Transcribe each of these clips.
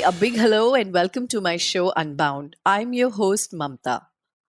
a big hello and welcome to my show Unbound. I'm your host Mamtaa,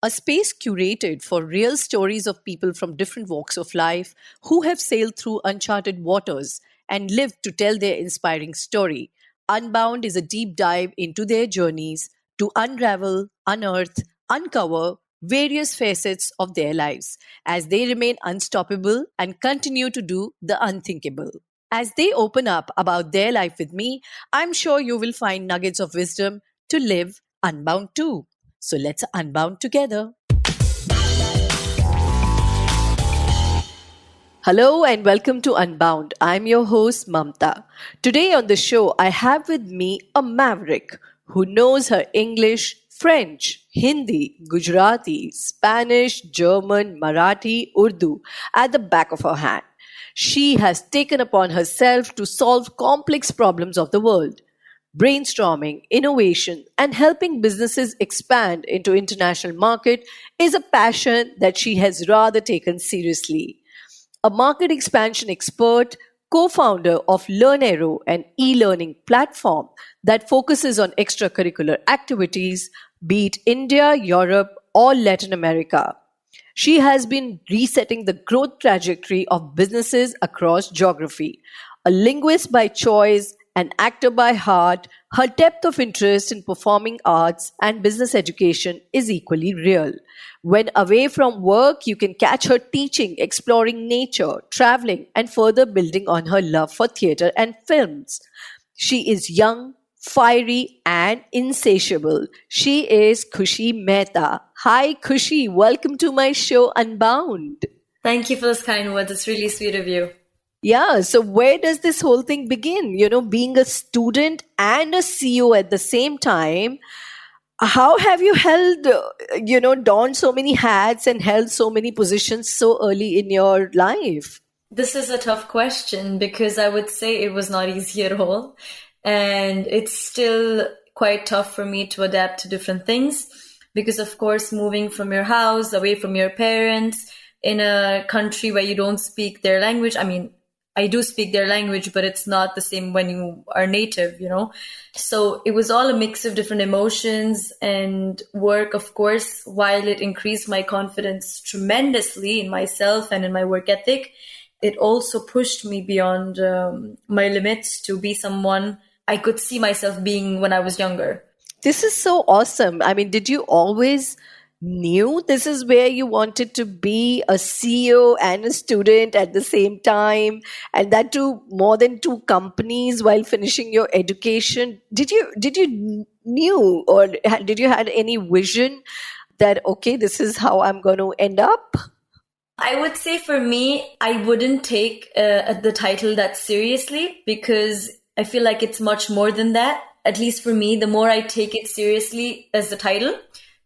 a space curated for real stories of people from different walks of life who have sailed through uncharted waters and lived to tell their inspiring story. Unbound is a deep dive into their journeys to unravel, unearth, uncover various facets of their lives as they remain unstoppable and continue to do the unthinkable. As they open up about their life with me, I'm sure you will find nuggets of wisdom to live unbound too. So let's unbound together. Hello and welcome to Unbound. I'm your host Mamtaa. Today on the show, I have with me a maverick who knows her English, French, Hindi, Gujarati, Spanish, German, Marathi, Urdu at the back of her hand. She has taken upon herself to solve complex problems of the world. Brainstorming, innovation, and helping businesses expand into international market is a passion that she has rather taken seriously. A market expansion expert, co-founder of Learnero, an e-learning platform that focuses on extracurricular activities, be it India, Europe, or Latin America. She has been resetting the growth trajectory of businesses across geography. A linguist by choice, an actor by heart, her depth of interest in performing arts and business education is equally real. When away from work, you can catch her teaching, exploring nature, traveling, and further building on her love for theatre and films. She is young, fiery, and insatiable. She is Khushi Mehta. Hi, Khushi. Welcome to my show, Unbound. Thank you for those kind words. It's really sweet of you. Yeah, so where does this whole thing begin? Being a student and a CEO at the same time. How have you held, donned so many hats and held so many positions so early in your life? This is a tough question because I would say it was not easy at all. And it's still quite tough for me to adapt to different things because, of course, moving from your house, away from your parents, in a country where you don't speak their language. I mean, I do speak their language, but it's not the same when you are native, So it was all a mix of different emotions and work, of course, while it increased my confidence tremendously in myself and in my work ethic. It also pushed me beyond my limits to be someone I could see myself being when I was younger. This is so awesome. I mean, did you always knew this is where you wanted to be, a CEO and a student at the same time, and that too more than two companies while finishing your education? Did you knew, or did you had any vision that okay, this is how I'm going to end up? I would say for me, I wouldn't take the title that seriously because I feel like it's much more than that. At least for me, the more I take it seriously as the title,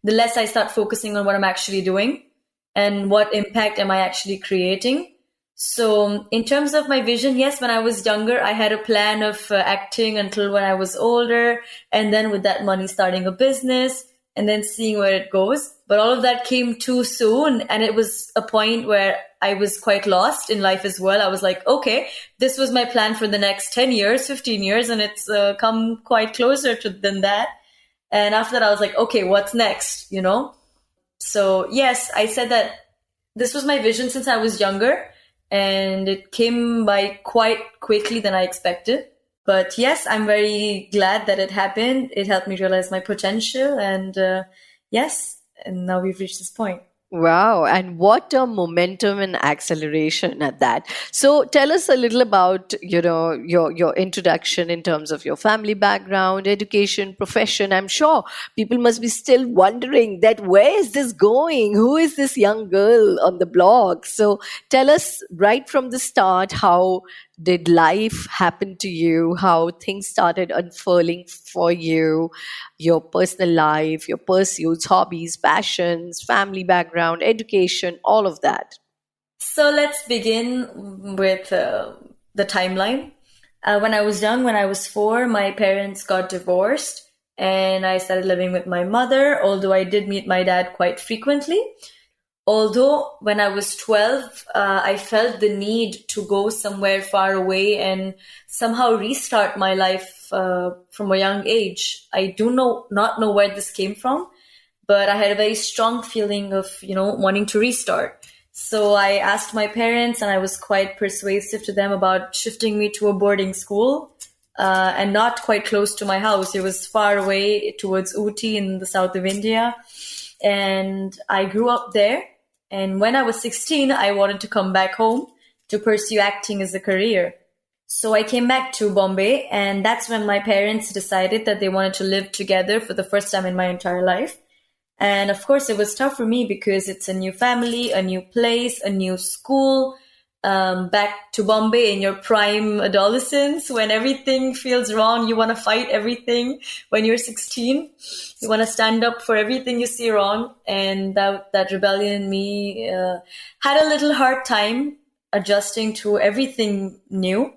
the less I start focusing on what I'm actually doing and what impact am I actually creating. So in terms of my vision, yes, when I was younger, I had a plan of acting until when I was older, and then with that money starting a business and then seeing where it goes. But all of that came too soon, and it was a point where I was quite lost in life as well. I was like, okay, this was my plan for the next 10 years, 15 years, and it's come quite closer than that. And after that, I was like, okay, what's next, So yes, I said that this was my vision since I was younger, and it came by quite quickly than I expected. But yes, I'm very glad that it happened. It helped me realize my potential, and yes, and now we've reached this point. Wow, and what a momentum and acceleration at that. So tell us a little about, your introduction in terms of your family background, education, profession. I'm sure people must be still wondering that where is this going? Who is this young girl on the blog? So tell us right from the start, how did life happen to you? How things started unfurling for you, your personal life, your pursuits, hobbies, passions, family background, education, all of that. So let's begin with the timeline. When I was young, when I was 4, my parents got divorced and I started living with my mother, although I did meet my dad quite frequently. although when I was 12, I felt the need to go somewhere far away and somehow restart my life from a young age. I do not know where this came from, but I had a very strong feeling of, wanting to restart. So I asked my parents, and I was quite persuasive to them about shifting me to a boarding school, and not quite close to my house. It was far away towards Ooty in the south of India. And I grew up there. And when I was 16, I wanted to come back home to pursue acting as a career. So I came back to Bombay, and that's when my parents decided that they wanted to live together for the first time in my entire life. And of course, it was tough for me because it's a new family, a new place, a new school, back to Bombay in your prime adolescence when everything feels wrong. You want to fight everything when you're 16. You want to stand up for everything you see wrong. And that rebellion in me had a little hard time adjusting to everything new.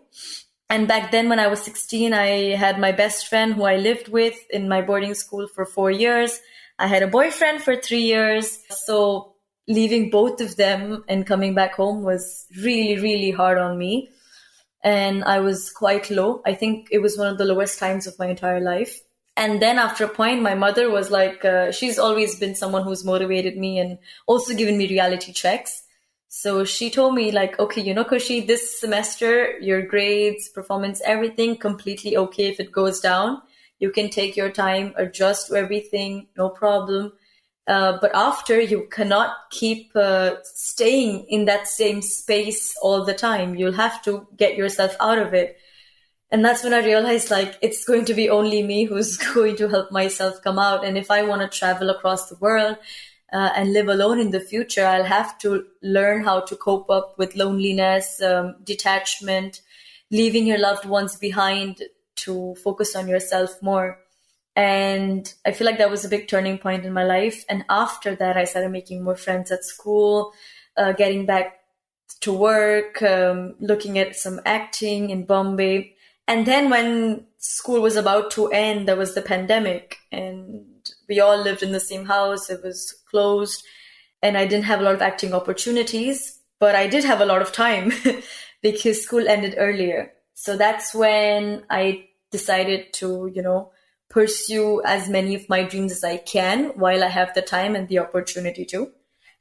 And back then, when I was 16, I had my best friend who I lived with in my boarding school for 4 years. I had a boyfriend for 3 years. So leaving both of them and coming back home was really, really hard on me. And I was quite low. I think it was one of the lowest times of my entire life. And then after a point, my mother was like, she's always been someone who's motivated me and also given me reality checks. So she told me like, okay, Khushi, this semester, your grades, performance, everything completely okay if it goes down. You can take your time, adjust to everything, no problem. But after, you cannot keep staying in that same space all the time. You'll have to get yourself out of it. And that's when I realized like it's going to be only me who's going to help myself come out. And if I want to travel across the world and live alone in the future, I'll have to learn how to cope up with loneliness, detachment, leaving your loved ones behind to focus on yourself more. And I feel like that was a big turning point in my life. And after that, I started making more friends at school, getting back to work, looking at some acting in Bombay. And then when school was about to end, there was the pandemic and we all lived in the same house. It was closed and I didn't have a lot of acting opportunities, but I did have a lot of time because school ended earlier. So that's when I decided to, pursue as many of my dreams as I can while I have the time and the opportunity to.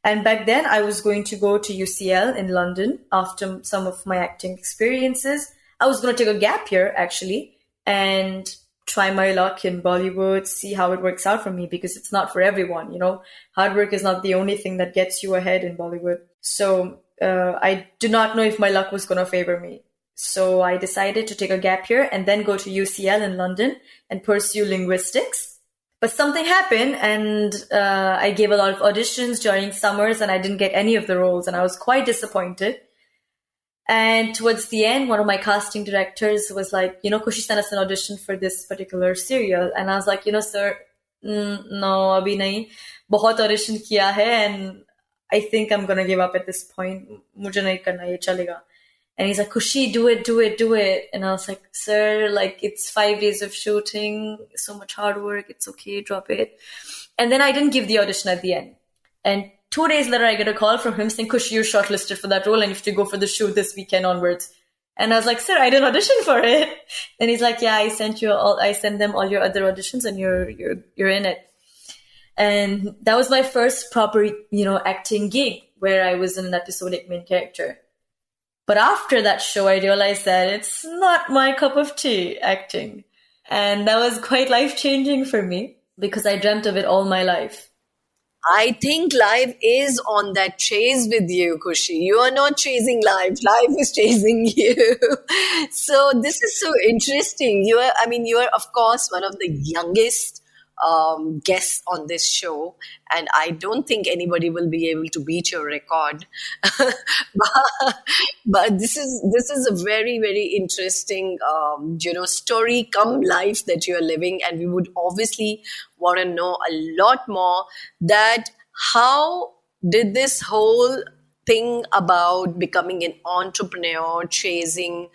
And back then I was going to go to UCL in London after some of my acting experiences. I was going to take a gap year actually and try my luck in Bollywood, see how it works out for me because it's not for everyone, Hard work is not the only thing that gets you ahead in Bollywood. So I do not know if my luck was going to favor me. So I decided to take a gap year and then go to UCL in London and pursue linguistics. But something happened and I gave a lot of auditions during summers and I didn't get any of the roles and I was quite disappointed. And towards the end, one of my casting directors was like, Khushi sent us an audition for this particular serial. And I was like, sir, no, abhi nahi. Bahut audition kiya hai and I think I'm going to give up at this point. Mujhe nahi karna, ye chalega. And he's like, Khushi, do it. And I was like, sir, it's 5 days of shooting, so much hard work. It's okay, drop it. And then I didn't give the audition at the end. And 2 days later, I get a call from him saying, Khushi, you're shortlisted for that role and you have to go for the shoot this weekend onwards. And I was like, sir, I didn't audition for it. And he's like, yeah, I sent them all your other auditions and you're in it. And that was my first proper, acting gig where I was an episodic main character. But after that show, I realized that it's not my cup of tea, acting. And that was quite life-changing for me because I dreamt of it all my life. I think life is on that chase with you, Khushi. You are not chasing life. Life is chasing you. So this is so interesting. You are, of course, one of the youngest guests on this show, and I don't think anybody will be able to beat your record. but this is a very, very interesting, story come life that you are living, and we would obviously want to know a lot more that how did this whole thing about becoming an entrepreneur, chasing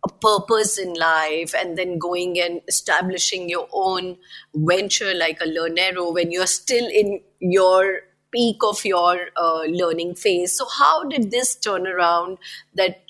a purpose in life, and then going and establishing your own venture like a Learnero when you're still in your peak of your learning phase. So how did this turn around that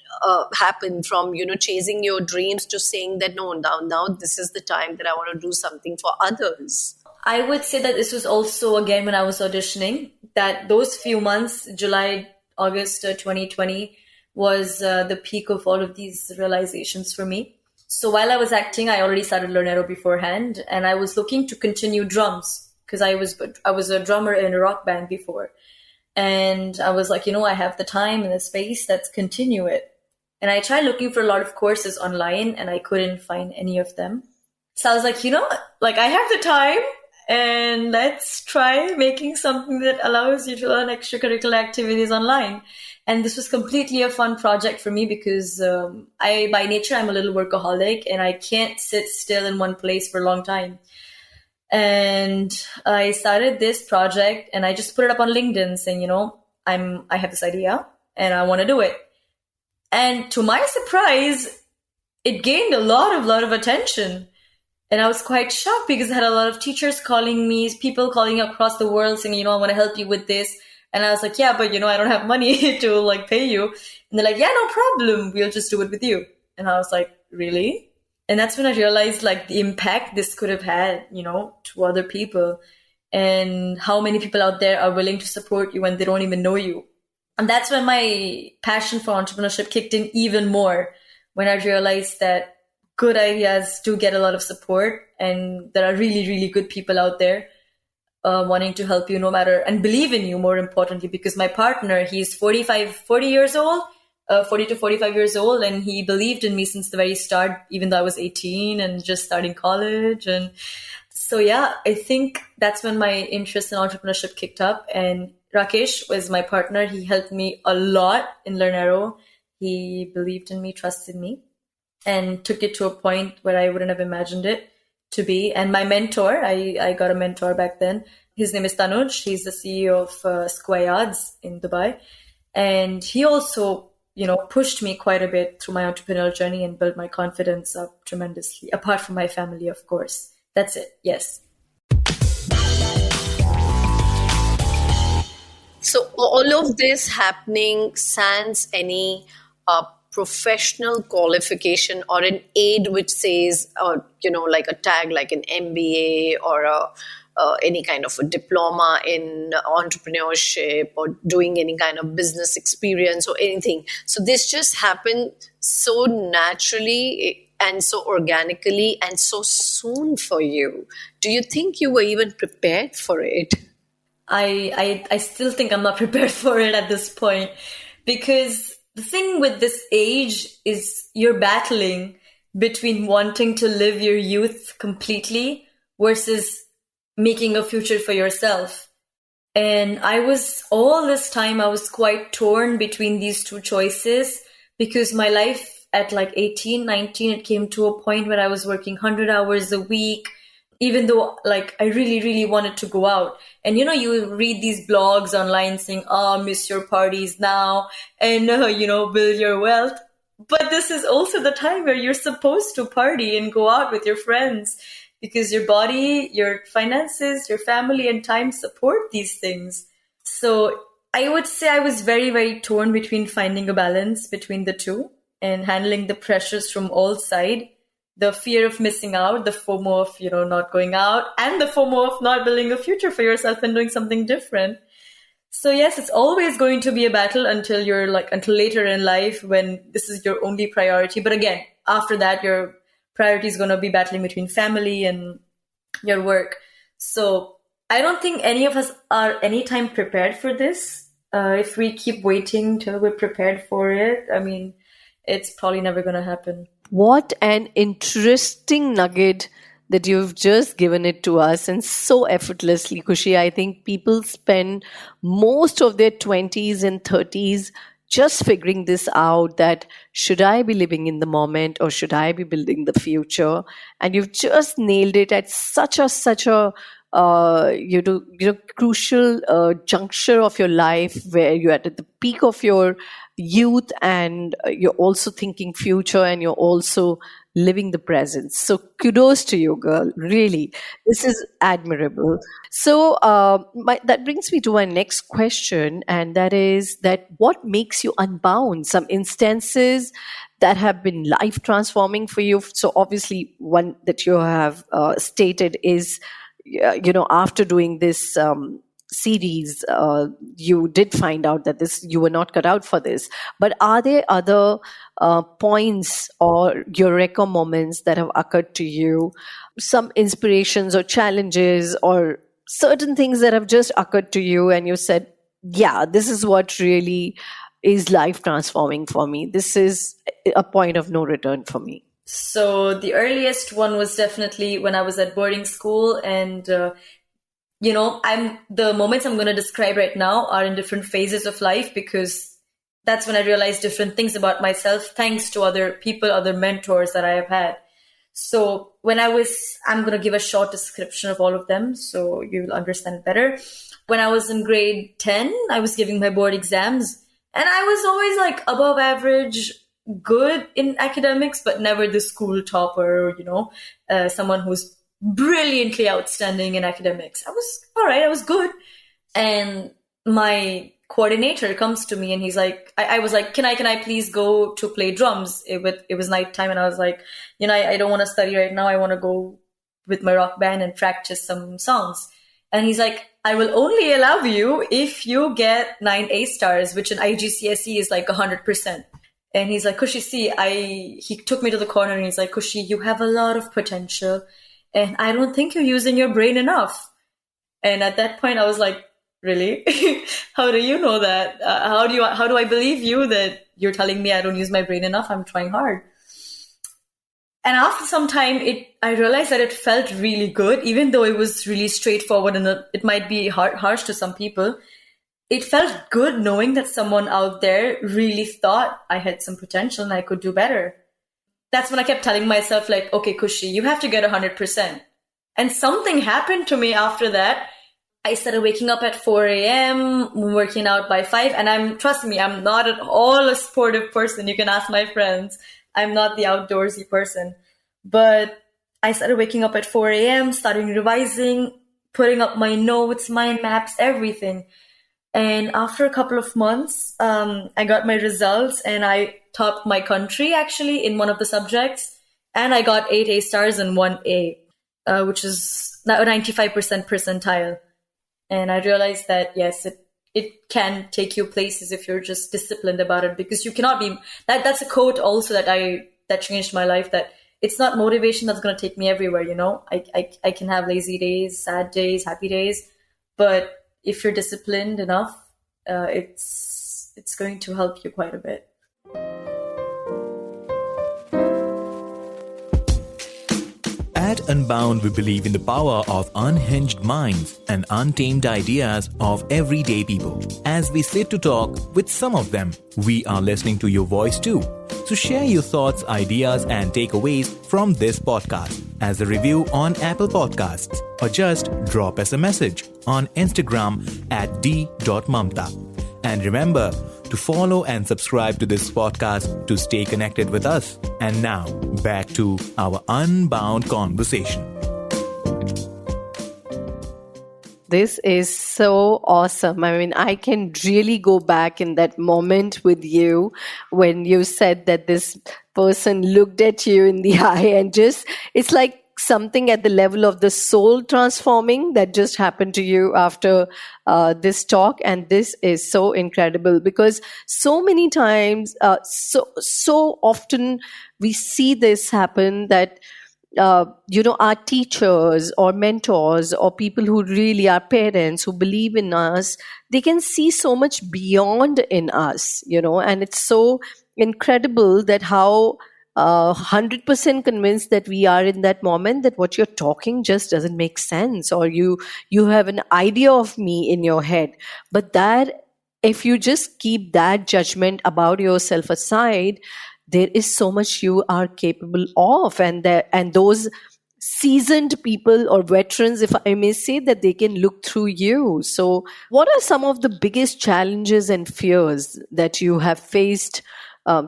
happen from, chasing your dreams to saying that no, now this is the time that I want to do something for others? I would say that this was also, again, when I was auditioning, that those few months, July, August 2020, was the peak of all of these realizations for me. So while I was acting, I already started Learnero beforehand, and I was looking to continue drums because I was a drummer in a rock band before. And I was like, I have the time and the space, let's continue it. And I tried looking for a lot of courses online, and I couldn't find any of them. So I was like, I have the time, and let's try making something that allows you to learn extracurricular activities online. And this was completely a fun project for me because by nature, I'm a little workaholic, and I can't sit still in one place for a long time. And I started this project, and I just put it up on LinkedIn saying, I have this idea and I want to do it. And to my surprise, it gained a lot of attention. And I was quite shocked because I had a lot of teachers calling me, people calling across the world saying, I want to help you with this. And I was like, yeah, but I don't have money to pay you. And they're like, yeah, no problem. We'll just do it with you. And I was like, really? And that's when I realized the impact this could have had, to other people, and how many people out there are willing to support you when they don't even know you. And that's when my passion for entrepreneurship kicked in even more, when I realized that good ideas do get a lot of support, and there are really, really good people out there wanting to help you and believe in you, more importantly, because my partner, he's 40 to 45 years old, and he believed in me since the very start, even though I was 18 and just starting college. And so, yeah, I think that's when my interest in entrepreneurship kicked up. And Rakesh was my partner. He helped me a lot in Learnero. He believed in me, trusted me, and took it to a point where I wouldn't have imagined it to be. And my mentor, I got a mentor back then. His name is Tanuj. He's the CEO of Square Yards in Dubai. And he also, pushed me quite a bit through my entrepreneurial journey and built my confidence up tremendously, apart from my family, of course. That's it. Yes. So all of this happening sans any professional qualification or an aid which says, like a tag like an MBA or any kind of a diploma in entrepreneurship or doing any kind of business experience or anything. So this just happened so naturally and so organically and so soon for you. Do you think you were even prepared for it? I still think I'm not prepared for it at this point, because the thing with this age is you're battling between wanting to live your youth completely versus making a future for yourself. And all this time, I was quite torn between these two choices, because my life at 18, 19, it came to a point where I was working 100 hours a week, even though I really, really wanted to go out. And, you read these blogs online saying, miss your parties now and, build your wealth. But this is also the time where you're supposed to party and go out with your friends, because your body, your finances, your family and time support these things. So I would say I was very, very torn between finding a balance between the two and handling the pressures from all sides. The fear of missing out, the FOMO of, not going out, and the FOMO of not building a future for yourself and doing something different. So yes, it's always going to be a battle until later in life, when this is your only priority. But again, after that, your priority is going to be battling between family and your work. So I don't think any of us are anytime prepared for this. If we keep waiting till we're prepared for it, it's probably never going to happen. What an interesting nugget that you've just given it to us, and so effortlessly, Khushi. I think people spend most of their 20s and 30s just figuring this out, that should I be living in the moment or should I be building the future? And you've just nailed it at such a crucial juncture of your life, where you're at the peak of your youth and you're also thinking future, and you're also living the present. So kudos to you, girl. Really, this is admirable. So that brings me to my next question, and that is that what makes you unbound? Some instances that have been life transforming for you. So obviously, one that you have stated is, after doing this series, you did find out that you were not cut out for this. But are there other points or eureka moments that have occurred to you, some inspirations or challenges or certain things that have just occurred to you and you said, yeah, this is what really is life transforming for me. This is a point of no return for me. So the earliest one was definitely when I was at boarding school, and the moments I'm going to describe right now are in different phases of life, because that's when I realized different things about myself, thanks to other people, other mentors that I have had. So I'm going to give a short description of all of them so you'll understand it better. When I was in grade 10, I was giving my board exams, and I was always like above average, good in academics, but never the school topper, someone who's brilliantly outstanding in academics. I was all right. I was good. And my coordinator comes to me and he's like, I was like, can I please go to play drums? It was nighttime, and I was like, I don't want to study right now. I want to go with my rock band and practice some songs. And he's like, I will only allow you if you get 9 A stars, which in IGCSE is like 100%. And he's like, Khushi, he took me to the corner and he's like, Khushi, you have a lot of potential, and I don't think you're using your brain enough. And at that point, I was like, really? How do you know that? How do I believe you that you're telling me I don't use my brain enough? I'm trying hard. And after some time, I realized that it felt really good, even though it was really straightforward and it might be harsh to some people. It felt good knowing that someone out there really thought I had some potential and I could do better. That's when I kept telling myself, like, okay, Khushi, you have to get 100%. And something happened to me after that. I started waking up at 4 a.m., working out by 5. And trust me, I'm not at all a sportive person. You can ask my friends. I'm not the outdoorsy person. But I started waking up at 4 a.m., starting revising, putting up my notes, mind maps, everything. And after a couple of months, I got my results and I topped my country actually in one of the subjects. And I got 8 A stars and 1 A, which is a 95% percentile. And I realized that, yes, it can take you places if you're just disciplined about it, because you cannot be, that's a quote also that changed my life, that it's not motivation that's going to take me everywhere. I can have lazy days, sad days, happy days, but if you're disciplined enough, it's going to help you quite a bit. At UnBound, we believe in the power of unhinged minds and untamed ideas of everyday people. As we sit to talk with some of them, we are listening to your voice too. So share your thoughts, ideas, and takeaways from this podcast as a review on Apple Podcasts, or just drop us a message on Instagram at d.mamtaa. And remember to follow and subscribe to this podcast to stay connected with us. And now, back to our UnBound conversation. This is so awesome. I mean, I can really go back in that moment with you when you said that this person looked at you in the eye and just, it's like something at the level of the soul transforming that just happened to you after this talk. And this is so incredible, because so many times, so often we see this happen that our teachers or mentors or people who really are parents who believe in us, they can see so much beyond in us, and it's so incredible that how 100% convinced that we are in that moment that what you're talking just doesn't make sense, or you have an idea of me in your head. But that, if you just keep that judgment about yourself aside, there is so much you are capable of, and those seasoned people or veterans, if I may say, that they can look through you. So what are some of the biggest challenges and fears that you have faced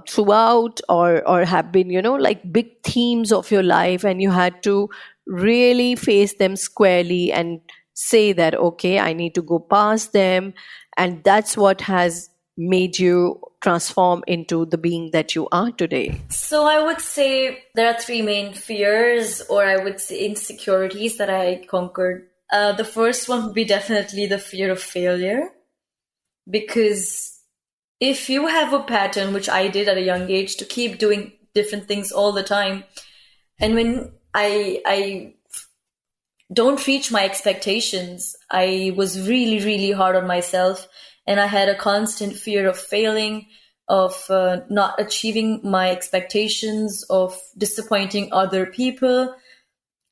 throughout, or have been, like big themes of your life, and you had to really face them squarely and say that, okay, I need to go past them, and that's what has made you transform into the being that you are today? So I would say there are three main fears, or I would say insecurities that I conquered. The first one would be definitely the fear of failure, because if you have a pattern, which I did at a young age, to keep doing different things all the time, and when I don't reach my expectations, I was really, really hard on myself, and I had a constant fear of failing, of not achieving my expectations, of disappointing other people.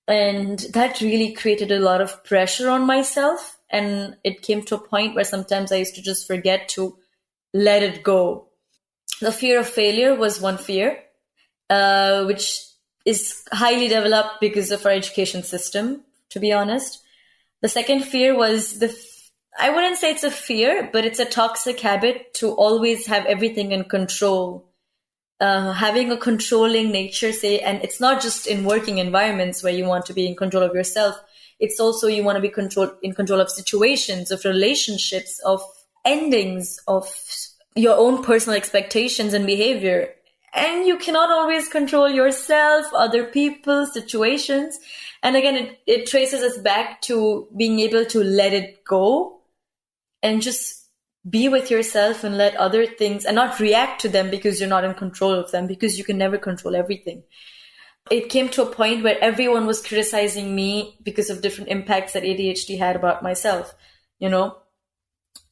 And that really created a lot of pressure on myself. And it came to a point where sometimes I used to just forget to let it go. The fear of failure was one fear, which is highly developed because of our education system, to be honest. The second fear was I wouldn't say it's a fear, but it's a toxic habit to always have everything in control. Having a controlling nature, say, and it's not just in working environments where you want to be in control of yourself. It's also you want to be in control of situations, of relationships, of endings, of your own personal expectations and behavior. And you cannot always control yourself, other people, situations. And again, it traces us back to being able to let it go and just be with yourself and let other things, and not react to them because you're not in control of them, because you can never control everything. It came to a point where everyone was criticizing me because of different impacts that ADHD had about myself,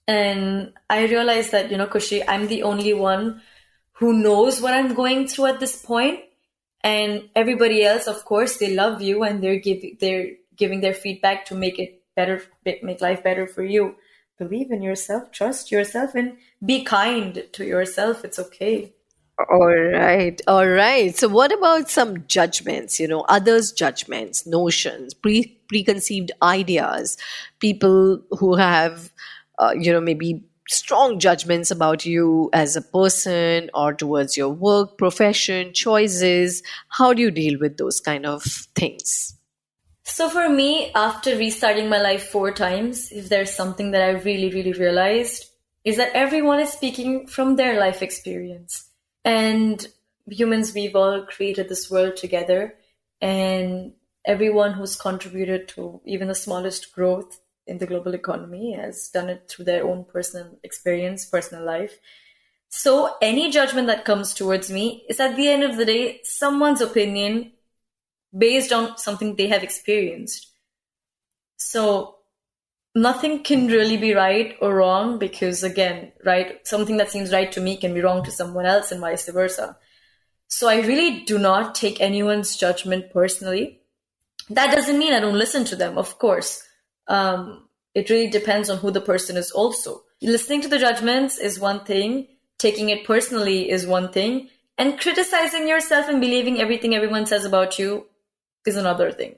And I realized that, Khushi, I'm the only one who knows what I'm going through at this point. And everybody else, of course, they love you and they're giving their feedback to make it better, make life better for you. Believe in yourself, trust yourself, and be kind to yourself. It's okay. All right, all right. So, what about some judgments, others' judgments, notions, preconceived ideas, people who have, maybe strong judgments about you as a person or towards your work, profession, choices? How do you deal with those kind of things? So for me, after restarting my life 4 times, if there's something that I really, really realized, is that everyone is speaking from their life experience. And humans, we've all created this world together. And everyone who's contributed to even the smallest growth in the global economy has done it through their own personal experience, personal life. So any judgment that comes towards me is, at the end of the day, someone's opinion based on something they have experienced. So nothing can really be right or wrong, because again, something that seems right to me can be wrong to someone else, and vice versa. So I really do not take anyone's judgment personally. That doesn't mean I don't listen to them, of course. It really depends on who the person is also. Listening to the judgments is one thing, taking it personally is one thing, and criticizing yourself and believing everything everyone says about you is another thing.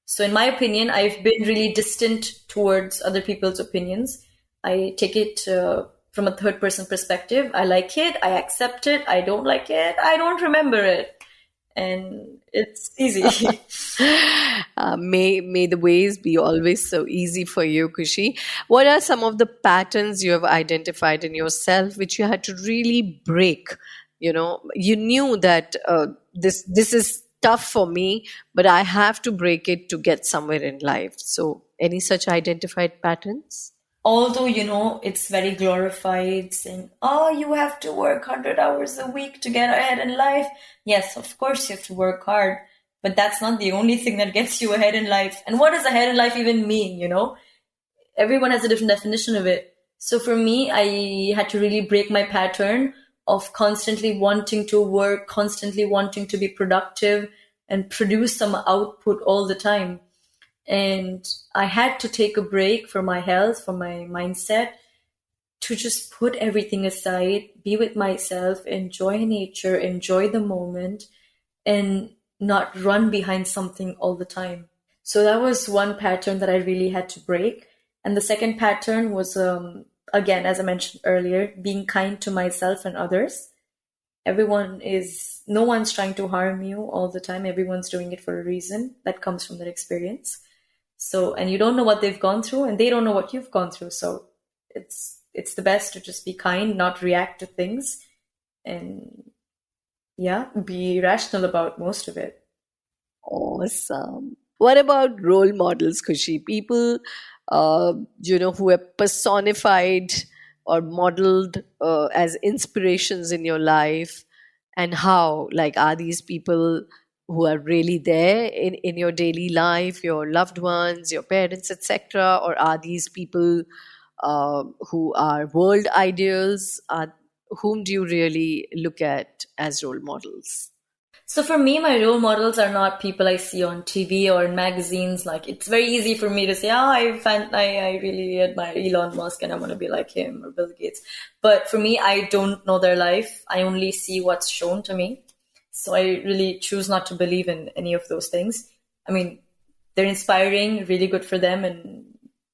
So in my opinion, I've been really distant towards other people's opinions. I take it from a third person perspective. I like it, I accept it. I don't like it, I don't remember it. And it's easy. May the ways be always so easy for you, Khushi. What are some of the patterns you have identified in yourself which you had to really break? You knew that this is tough for me, but I have to break it to get somewhere in life. So, any such identified patterns? Although, it's very glorified, saying, oh, you have to work 100 hours a week to get ahead in life. Yes, of course you have to work hard, but that's not the only thing that gets you ahead in life. And what does ahead in life even mean, Everyone has a different definition of it. So for me, I had to really break my pattern of constantly wanting to work, constantly wanting to be productive and produce some output all the time. And I had to take a break for my health, for my mindset, to just put everything aside, be with myself, enjoy nature, enjoy the moment, and not run behind something all the time. So that was one pattern that I really had to break. And the second pattern was, again, as I mentioned earlier, being kind to myself and others. no one's trying to harm you all the time. Everyone's doing it for a reason that comes from their experience. So, and you don't know what they've gone through, and they don't know what you've gone through. So it's the best to just be kind, not react to things, and be rational about most of it. Awesome. What about role models, Khushi? People, who have personified or modeled as inspirations in your life, and how, like, are these people who are really there in your daily life, your loved ones, your parents, etc., or are these people who are world ideals? Whom do you really look at as role models? So for me, my role models are not people I see on TV or in magazines. Like, it's very easy for me to say, I really admire Elon Musk and I want to be like him, or Bill Gates. But for me, I don't know their life. I only see what's shown to me. So I really choose not to believe in any of those things. I mean, they're inspiring, really good for them, and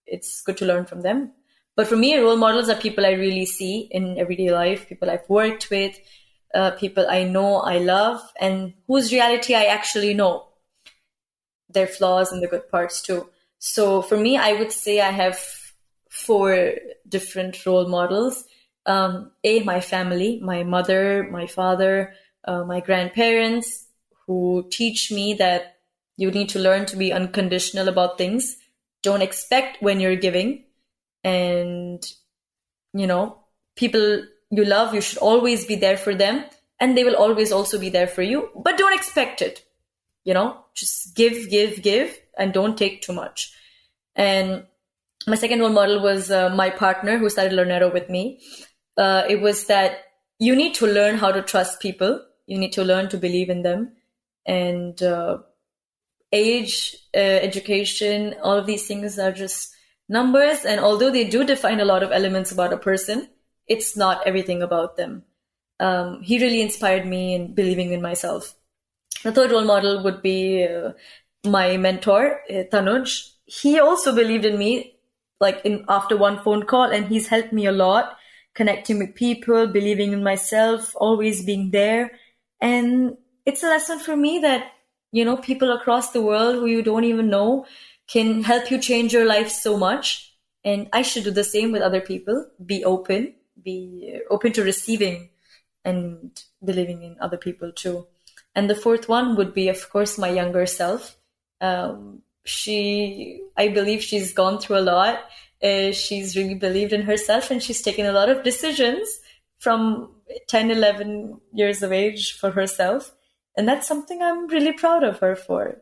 it's good to learn from them. But for me, role models are people I really see in everyday life, people I've worked with, people I know, I love, and whose reality I actually know, their flaws and the good parts too. So for me, I would say I have 4 different role models. My family, my mother, my father, my grandparents, who teach me that you need to learn to be unconditional about things. Don't expect when you're giving. And, people you love, you should always be there for them, and they will always also be there for you, but don't expect it. Just give, and don't take too much. And my second role model was my partner who started Learnero with me. It was that you need to learn how to trust people. You need to learn to believe in them. And age, education, all of these things are just numbers. And although they do define a lot of elements about a person, it's not everything about them. He really inspired me in believing in myself. The third role model would be my mentor, Tanuj. He also believed in me, after one phone call, and he's helped me a lot, connecting with people, believing in myself, always being there. And it's a lesson for me that, people across the world who you don't even know can help you change your life so much. And I should do the same with other people. Be open to receiving and believing in other people too. And the fourth one would be, of course, my younger self. I believe she's gone through a lot. She's really believed in herself, and she's taken a lot of decisions from 10, 11 years of age for herself. And that's something I'm really proud of her for.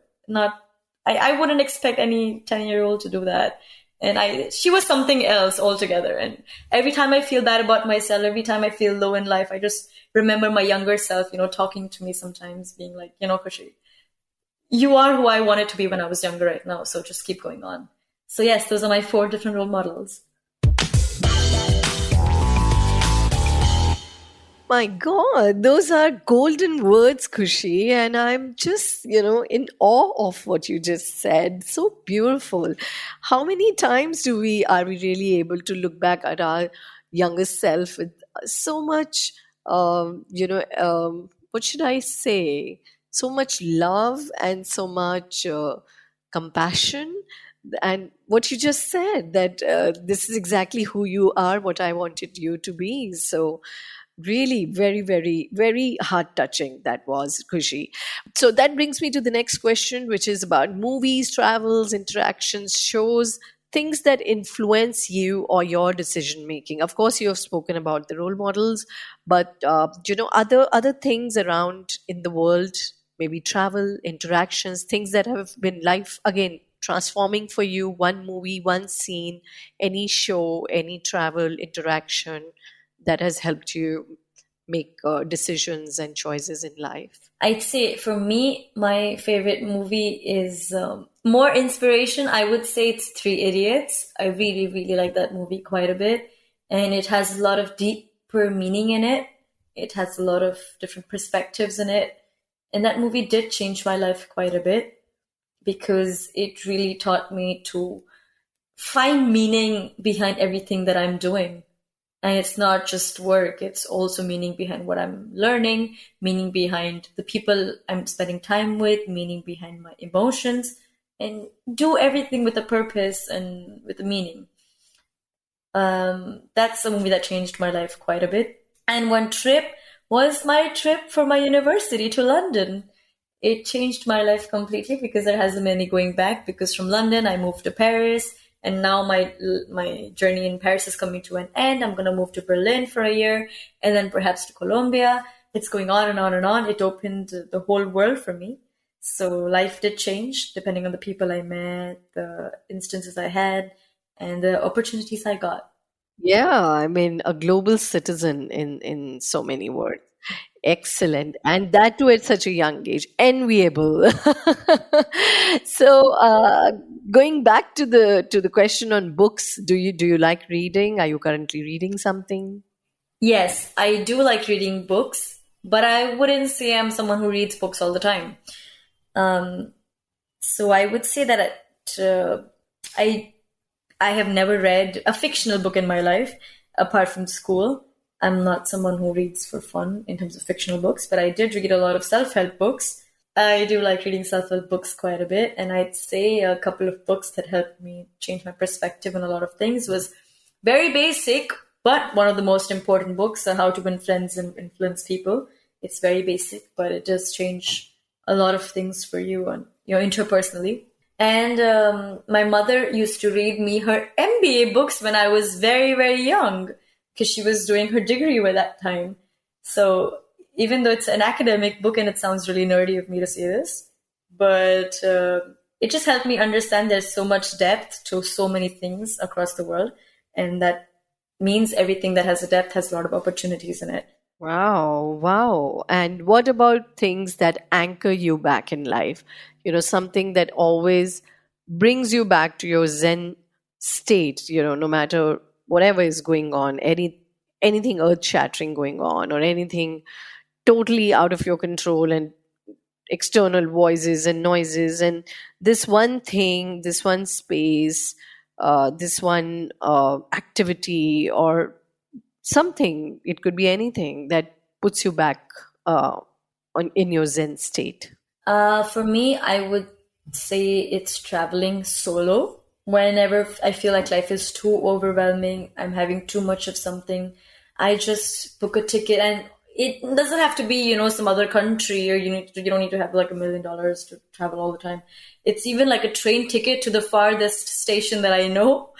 I wouldn't expect any 10-year-old to do that. And she was something else altogether. And every time I feel bad about myself, every time I feel low in life, I just remember my younger self, talking to me sometimes, being like, Khushi, you are who I wanted to be when I was younger right now. So just keep going on. So yes, those are my 4 different role models. My God, those are golden words, Khushi. And I'm just, in awe of what you just said. So beautiful. How many times are we really able to look back at our younger self with so much, what should I say? So much love and so much compassion. And what you just said, that this is exactly who you are, what I wanted you to be. So really very, very, very heart-touching that was, Khushi. So that brings me to the next question, which is about movies, travels, interactions, shows, things that influence you or your decision-making. Of course, you have spoken about the role models, but other things around in the world, maybe travel, interactions, things that have been life, again, transforming for you, one movie, one scene, any show, any travel, interaction that has helped you make decisions and choices in life? I'd say for me, my favorite movie is more inspiration. I would say it's 3 Idiots. I really, really like that movie quite a bit. And it has a lot of deeper meaning in it. It has a lot of different perspectives in it. And that movie did change my life quite a bit, because it really taught me to find meaning behind everything that I'm doing. And it's not just work, it's also meaning behind what I'm learning, meaning behind the people I'm spending time with, meaning behind my emotions, and do everything with a purpose and with a meaning. That's a movie that changed my life quite a bit. And one trip was my trip for my university to London. It changed my life completely because there hasn't been any going back, because from London I moved to Paris, and now my journey in Paris is coming to an end. I'm going to move to Berlin for a year, and then perhaps to Colombia. It's going on and on and on. It opened the whole world for me. So life did change depending on the people I met, the instances I had, and the opportunities I got. Yeah, I mean, a global citizen in so many words. Excellent. And that too at such a young age. Enviable. So, going back to the question on books, do you like reading? Are you currently reading something? Yes, I do like reading books, but I wouldn't say I'm someone who reads books all the time. Um, so I would say that I I have never read a fictional book in my life apart from school. I'm not someone who reads for fun in terms of fictional books, but I did read a lot of self-help books. I do like reading self-help books quite a bit, and I'd say a couple of books that helped me change my perspective on a lot of things was very basic, but one of the most important books, How to Win Friends and Influence People. It's very basic, but it does change a lot of things for you and interpersonally. And my mother used to read me her MBA books when I was very, very young, because she was doing her degree at that time. So even though it's an academic book and it sounds really nerdy of me to say this, but it just helped me understand there's so much depth to so many things across the world. And that means everything that has a depth has a lot of opportunities in it. Wow, wow. And what about things that anchor you back in life? Something that always brings you back to your Zen state, no matter whatever is going on, anything earth-shattering going on, or anything totally out of your control, and external voices and noises, and this one thing, this one space, this one activity, or something, it could be anything that puts you back in your Zen state. For me, I would say it's traveling solo. Whenever I feel like life is too overwhelming, I'm having too much of something, I just book a ticket, and it doesn't have to be, some other country, or you don't need to have like $1 million to travel all the time. It's even like a train ticket to the farthest station that I know.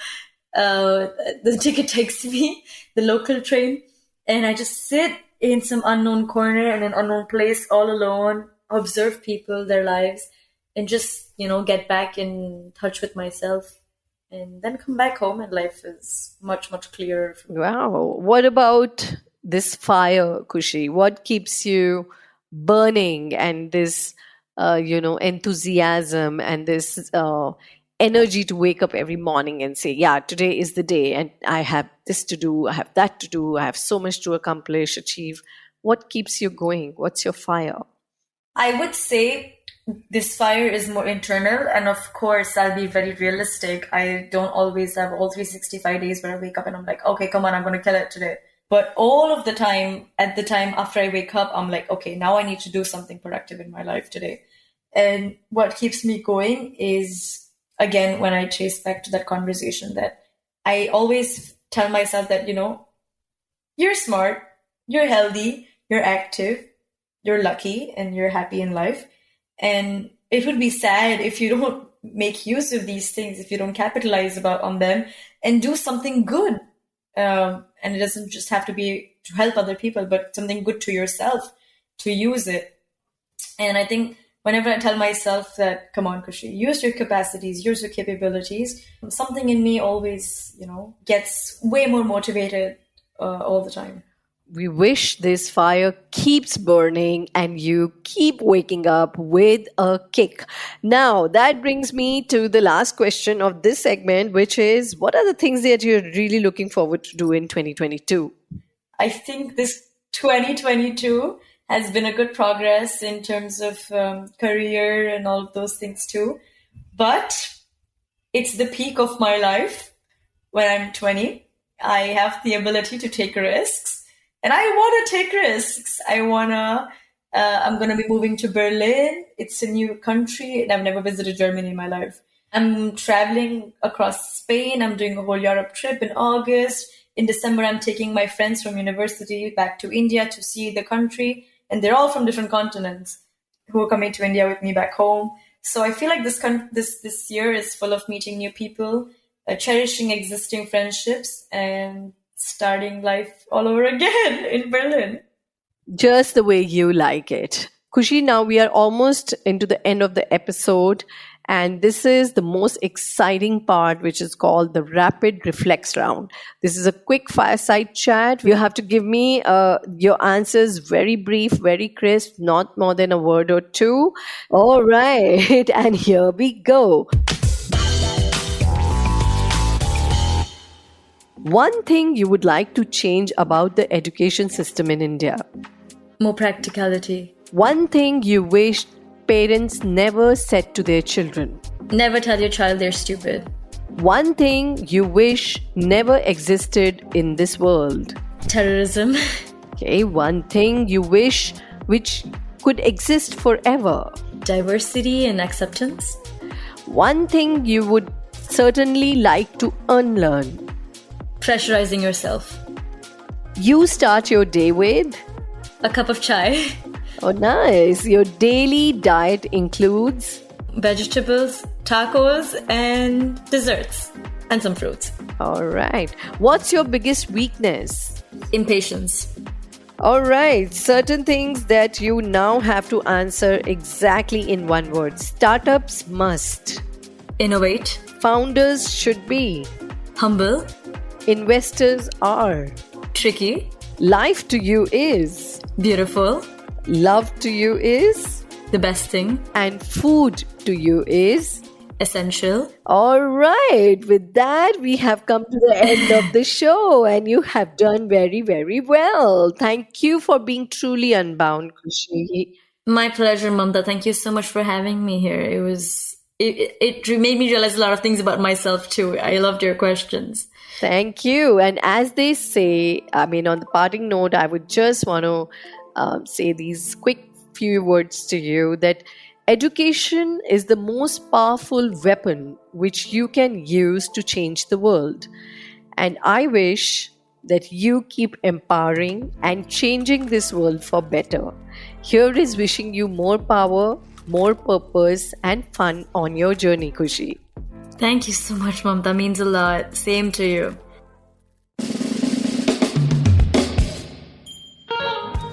The ticket takes me, the local train, and I just sit in some unknown corner in an unknown place all alone, observe people, their lives, and just, get back in touch with myself, and then come back home, and life is much, much clearer for me. Wow. What about this fire, Khushi? What keeps you burning, and this, enthusiasm, and this energy to wake up every morning and say, yeah, today is the day, and I have this to do, I have that to do, I have so much to accomplish, achieve. What keeps you going? What's your fire? I would say this fire is more internal, and of course, I'll be very realistic. I don't always have all 365 days where I wake up and I'm like, okay, come on, I'm going to kill it today. But all of the time, at the time after I wake up, I'm like, okay, now I need to do something productive in my life today. And what keeps me going is, again, when I trace back to that conversation, that I always tell myself that, you're smart, you're healthy, you're active, you're lucky, and you're happy in life. And it would be sad if you don't make use of these things, if you don't capitalize on them and do something good. And it doesn't just have to be to help other people, but something good to yourself, to use it. And I think whenever I tell myself that, come on, Khushi, use your capacities, use your capabilities, something in me always, gets way more motivated all the time. We wish this fire keeps burning and you keep waking up with a kick. Now, that brings me to the last question of this segment, which is, what are the things that you're really looking forward to do in 2022? I think this 2022 has been a good progress in terms of career and all of those things too. But it's the peak of my life when I'm 20. I have the ability to take risks, and I want to take risks. I'm going to be moving to Berlin. It's a new country, and I've never visited Germany in my life. I'm traveling across Spain. I'm doing a whole Europe trip in August. In December, I'm taking my friends from university back to India to see the country. And they're all from different continents who are coming to India with me back home. So I feel like this year is full of meeting new people, cherishing existing friendships, and starting life all over again in Berlin. Just the way you like it. Khushi, now we are almost into the end of the episode, and this is the most exciting part, which is called the rapid reflex round. This is a quick fireside chat. You have to give me your answers very brief, very crisp, not more than a word or two. All right, and here we go. One thing you would like to change about the education system in India? More practicality. One thing you wish parents never said to their children? Never tell your child they're stupid. One thing you wish never existed in this world? Terrorism. Okay, one thing you wish which could exist forever? Diversity and acceptance. One thing you would certainly like to unlearn? Pressurizing yourself. You start your day with? A cup of chai. Oh, nice. Your daily diet includes? Vegetables, tacos, and desserts. And some fruits. All right. What's your biggest weakness? Impatience. All right. Certain things that you now have to answer exactly in one word. Startups must. Innovate. Founders should be. Humble. Investors are. Tricky. Life to you is. Beautiful. Love to you is. The best thing. And food to you is. Essential. All right. With that, we have come to the end of the show, and you have done very, very well. Thank you for being truly unbound, Khushi. My pleasure, Mamta. Thank you so much for having me here. It made me realize a lot of things about myself too. I loved your questions. Thank you. And as they say, on the parting note, I would just want to say these quick few words to you, that education is the most powerful weapon which you can use to change the world. And I wish that you keep empowering and changing this world for better. Here is wishing you more power, more purpose, and fun on your journey, Khushi. Thank you so much, Mamta. Means a lot. Same to you.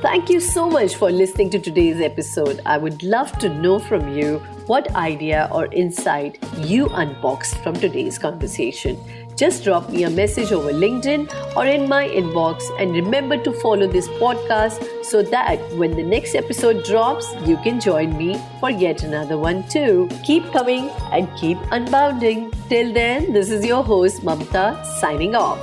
Thank you so much for listening to today's episode. I would love to know from you what idea or insight you unboxed from today's conversation. Just drop me a message over LinkedIn or in my inbox, and remember to follow this podcast so that when the next episode drops, you can join me for yet another one too. Keep coming and keep unbounding. Till then, this is your host Mamta signing off.